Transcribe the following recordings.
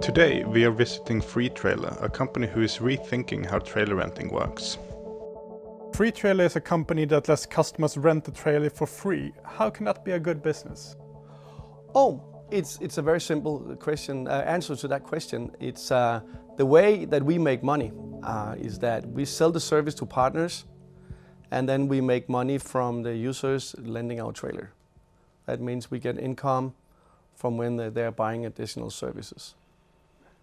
Today we are visiting Freetrailer, a company who is rethinking how trailer renting works. Freetrailer is a company that lets customers rent the trailer for free. How can that be a good business? It's a very simple question. Answer to that question. It's the way that we make money is that we sell the service to partners, and then we make money from the users lending our trailer. That means we get income from when they're buying additional services.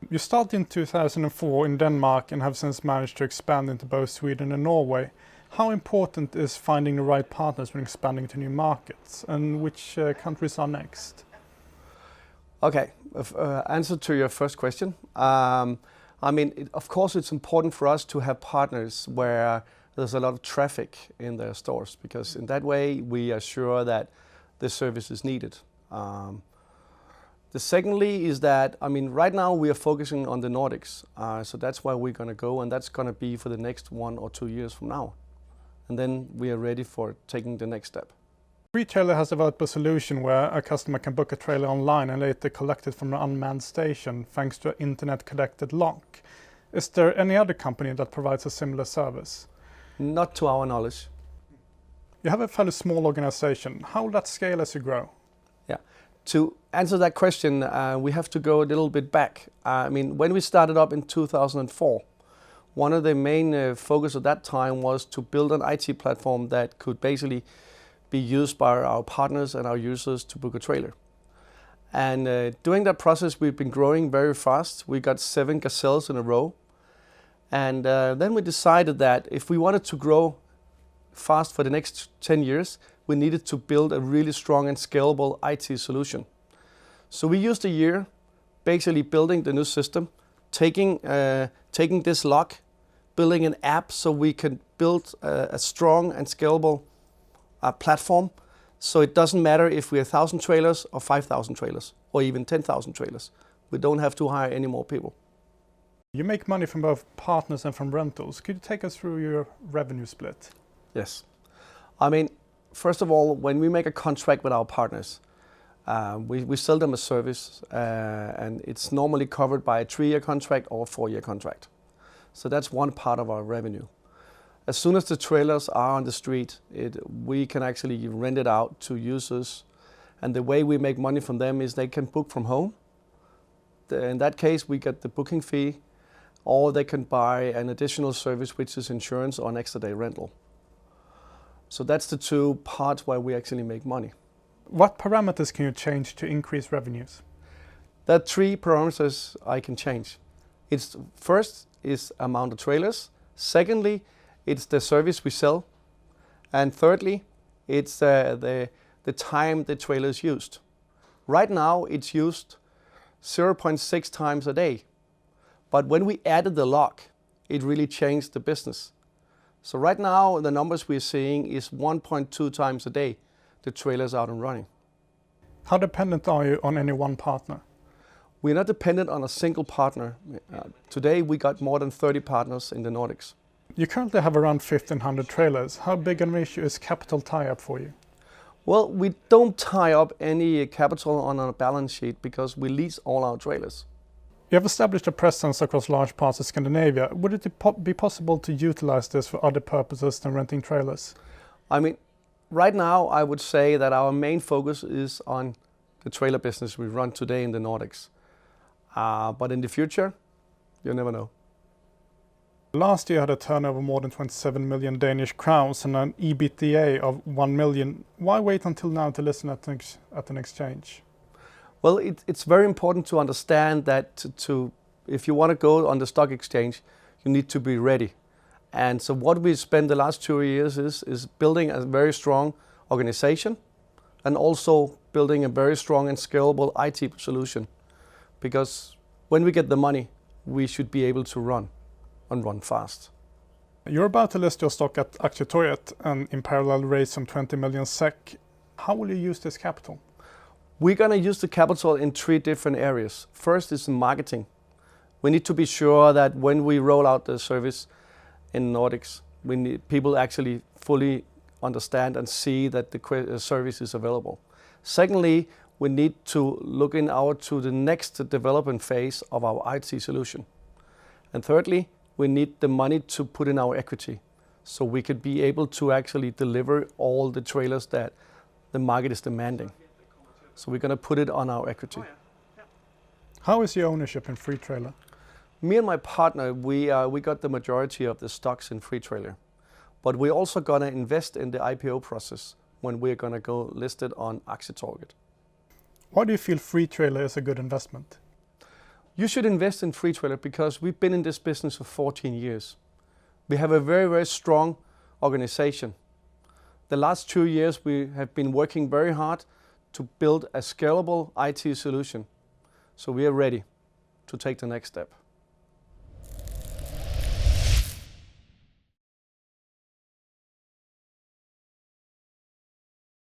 You started in 2004 in Denmark and have since managed to expand into both Sweden and Norway. How important is finding the right partners when expanding to new markets, and which countries are next? Okay, answer to your first question. Of course it's important for us to have partners where there's a lot of traffic in their stores, because in that way we are sure that the service is needed. The secondly is that, right now we are focusing on the Nordics, so that's where we're going to go, and that's going to be for the next 1 or 2 years from now. And then we are ready for taking the next step. Freetrailer has developed a solution where a customer can book a trailer online and later collect it from an unmanned station thanks to an internet-connected lock. Is there any other company that provides a similar service? Not to our knowledge. You have a fairly small organization. How will that scale as you grow? Yeah. To answer that question, we have to go a little bit back. When we started up in 2004, one of the main focus at that time was to build an IT platform that could basically be used by our partners and our users to book a trailer. And during that process, we've been growing very fast. We got 7 gazelles in a row. And then we decided that if we wanted to grow fast for the next 10 years, we needed to build a really strong and scalable IT solution. So we used a year basically building the new system, taking this lock, building an app so we can build a strong and scalable platform. So it doesn't matter if we're 1,000 trailers or 5,000 trailers or even 10,000 trailers. We don't have to hire any more people. You make money from both partners and from rentals. Could you take us through your revenue split? Yes. First of all, when we make a contract with our partners, we sell them a service, and it's normally covered by a 3-year contract or a 4-year contract. So that's one part of our revenue. As soon as the trailers are on the street, we can actually rent it out to users, and the way we make money from them is they can book from home. In that case, we get the booking fee, or they can buy an additional service, which is insurance or an extra day rental. So that's the 2 parts where we actually make money. What parameters can you change to increase revenues? There are 3 parameters I can change. First is amount of trailers. Secondly, it's the service we sell. And thirdly, it's the time the trailer is used. Right now it's used 0.6 times a day. But when we added the lock, it really changed the business. So right now the numbers we're seeing is 1.2 times a day the trailer's out and running. How dependent are you on any one partner? We're not dependent on a single partner. Today we got more than 30 partners in the Nordics. You currently have around 1,500 trailers. How big an issue is capital tie-up for you? Well, we don't tie up any capital on our balance sheet because we lease all our trailers. You have established a presence across large parts of Scandinavia. Would it be possible to utilize this for other purposes than renting trailers? Right now I would say that our main focus is on the trailer business we run today in the Nordics. But in the future, you never know. Last year you had a turnover of more than 27 million Danish crowns and an EBITDA of 1 million. Why wait until now to listen at an exchange? Well, it's very important to understand that if you want to go on the stock exchange, you need to be ready. And so what we spent the last 2 years is building a very strong organization and also building a very strong and scalable IT solution. Because when we get the money, we should be able to run fast. You're about to list your stock at Aktietorget and in parallel raise some 20 million SEK. How will you use this capital? We're going to use the capital in 3 different areas. First is marketing. We need to be sure that when we roll out the service in Nordics, people actually fully understand and see that the service is available. Secondly, we need to look to the next development phase of our IT solution. And thirdly, we need the money to put in our equity, so we could be able to actually deliver all the trailers that the market is demanding. So we're going to put it on our equity. How is your ownership in Freetrailer? Me and my partner, we got the majority of the stocks in Freetrailer, but we're also going to invest in the IPO process when we're going to go listed on Aktietorget. Why do you feel Freetrailer is a good investment? You should invest in Freetrailer because we've been in this business for 14 years. We have a very, very strong organization. The last 2 years we have been working very hard to build a scalable IT solution. So we are ready to take the next step.